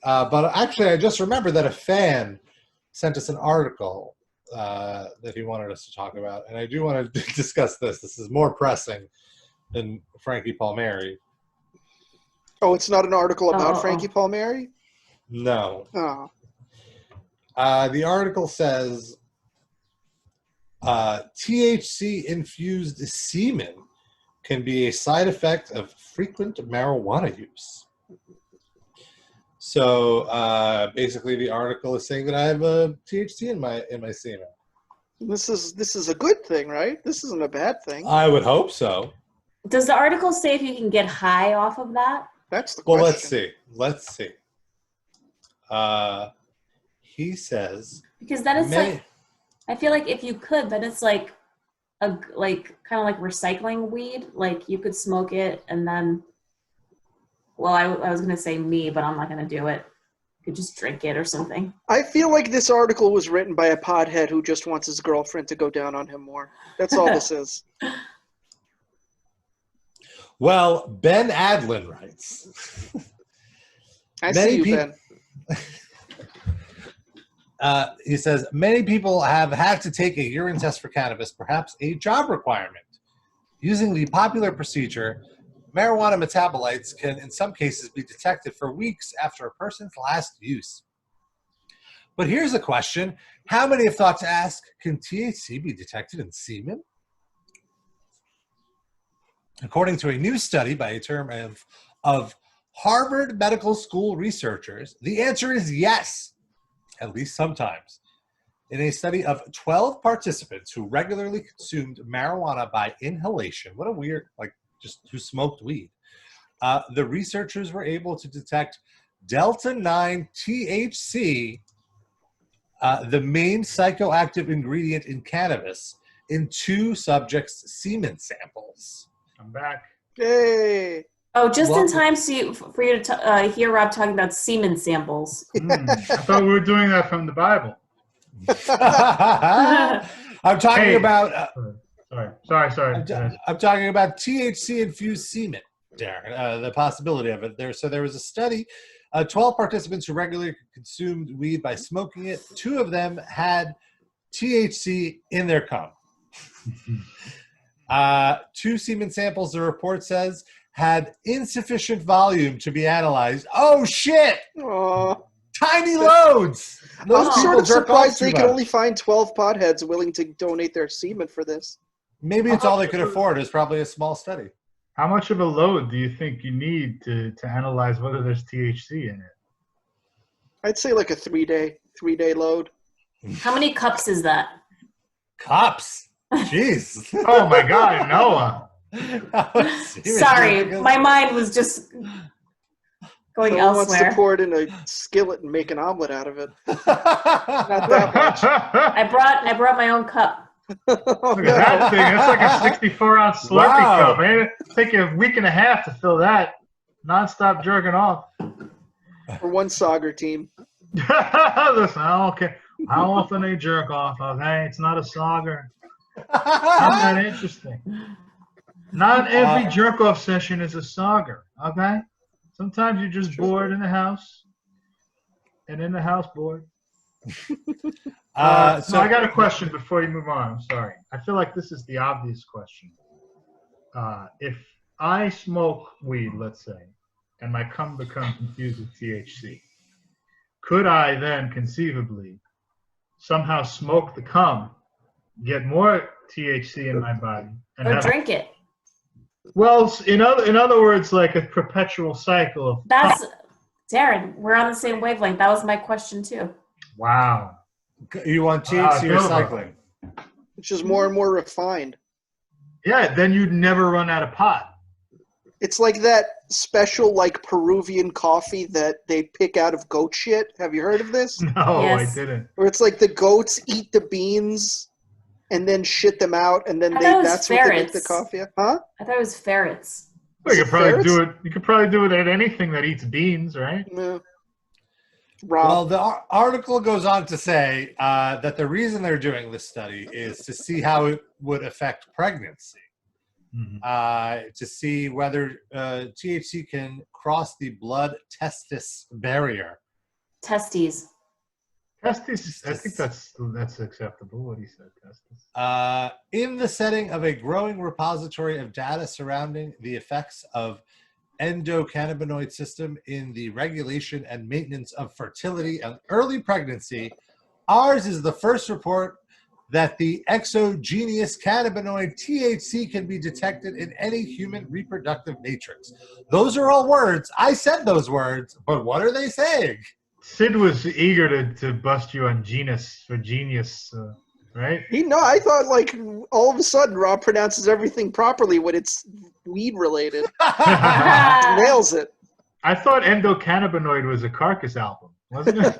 But actually, I just remembered that a fan sent us an article that he wanted us to talk about, and I do want to discuss this. This is more pressing than Frankie Palmieri. Oh, it's not an article about Frankie Palmieri? No. Oh. The article says THC-infused semen can be a side effect of frequent marijuana use. So basically, the article is saying that I have a THC in my semen. This is a good thing, right? This isn't a bad thing. I would hope so. Does the article say if you can get high off of that? That's the question. Well, let's see. He says because then it's like, I feel like if you could, then it's like kind of like recycling weed. Like you could smoke it and then, well, I was gonna say me, but I'm not gonna do it. You could just drink it or something. I feel like this article was written by a pothead who just wants his girlfriend to go down on him more. That's all this is. Well, Ben Adlin writes. I see you, Ben. He says, many people have had to take a urine test for cannabis, perhaps a job requirement. Using the popular procedure, marijuana metabolites can, in some cases, be detected for weeks after a person's last use. But here's a question. How many have thought to ask, can THC be detected in semen? According to a new study by a term of Harvard Medical School researchers, the answer is yes, at least sometimes. In a study of 12 participants who regularly consumed marijuana by inhalation, what a weird, like just who smoked weed, the researchers were able to detect delta-9 THC, the main psychoactive ingredient in cannabis, in 2 subjects' semen samples. I'm back. Yay! Oh, just in time for you to hear Rob talking about semen samples. I thought we were doing that from the Bible. I'm talking about... Sorry. I'm talking about THC-infused semen, Darren, the possibility of it. So there was a study, 12 participants who regularly consumed weed by smoking it. 2 of them had THC in their cum. 2 semen samples, the report says, had insufficient volume to be analyzed. Oh, shit! Aww. Tiny loads! I'm sort of surprised they could only find 12 potheads willing to donate their semen for this. Maybe it's all they could afford. It's probably a small study. How much of a load do you think you need to analyze whether there's THC in it? I'd say like a 3-day load. How many cups is that? Cups? Jeez. Oh my God, Noah. Sorry, my mind was just going elsewhere. Wants to pour it in a skillet and make an omelet out of it. Not that much. I brought my own cup. Look at that thing. That's like a 64-ounce Slurpee cup, man. It'll take you a week and a half to fill that. Non-stop jerking off. For one Sauger team. Listen, I don't care how often they jerk off, okay? It's not a Sauger. Not that interesting. Not every jerk-off session is a Sauger, okay? Sometimes you're just bored in the house. And in the house, bored. So I got a question before you move on. I'm sorry. I feel like this is the obvious question. If I smoke weed, let's say, and my cum becomes infused with THC, could I then conceivably somehow smoke the cum, get more THC in my body, and or drink it? Well, in other words, like a perpetual cycle of. That's Darren. We're on the same wavelength. That was my question too. Wow. You want THC recycling? Which is more and more refined. Yeah, then you'd never run out of pot. It's like that special, like, Peruvian coffee that they pick out of goat shit. Have you heard of this? No, Yes. I didn't. Where it's like the goats eat the beans and then shit them out, and then that's what they make the coffee. Huh? I thought it was ferrets. Well, you could probably do it. You could probably do it at anything that eats beans, right? No. Well, the article goes on to say that the reason they're doing this study is to see how it would affect pregnancy, to see whether THC can cross the blood-testis barrier Testes. Testes. I think that's acceptable. What he said, testes. In the setting of a growing repository of data surrounding the effects of endocannabinoid system in the regulation and maintenance of fertility and early pregnancy, ours is the first report that the exogenous cannabinoid THC can be detected in any human reproductive matrix. Those are all words. I said those words, but what are they saying? Sid was eager to bust you on genus or genius, right? I thought like all of a sudden Rob pronounces everything properly when it's weed related. Nails it. I thought endocannabinoid was a Carcass album, wasn't it?